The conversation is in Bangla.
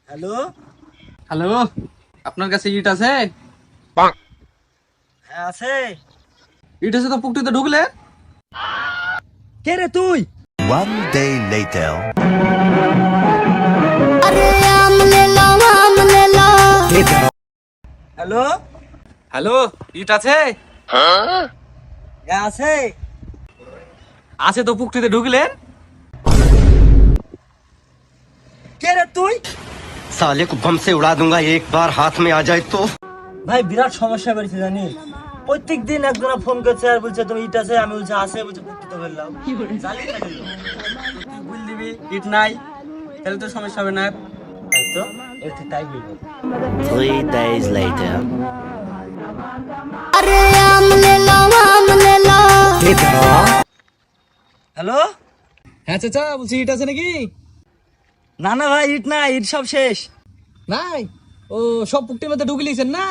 হ্যালো হ্যালো, আপনার কাছে ইট আছে? হ্যাঁ আছে। ইট আছে তো পুকুরটিতে ঢুকলে? কে রে তুই? One day later. Hello hello, ইট আছে? হ্যাঁ আছে। আছে তো পুকুরটিতে ঢুকলেন? কে রে তুই? साले को बम से उड़ा दूंगा एक बार हाथ में आ जाए तो। ভাই বিরাট সমস্যা বেরিয়েছে জানিস, প্রত্যেক দিন একজনা ফোন করছে আর বলছে তুমি ইট আছে, আমি বলছি আছে, বলছে পুকুরটিতে ফেললাম। জানিস না কেন? তুই বল দিবি ইট নাই, তাহলে তো সমস্যা হবে না। তাই তো, একটু তাই বলবো। 3 days later. হ্যালো, হ্যাঁ চাচা, বলছি ইট আছে নাকি? না না ভাই ইট না, ইট সব শেষ। নাই, ও সব পুকুরটির মধ্যে ঢুকে লিয়েছেন না?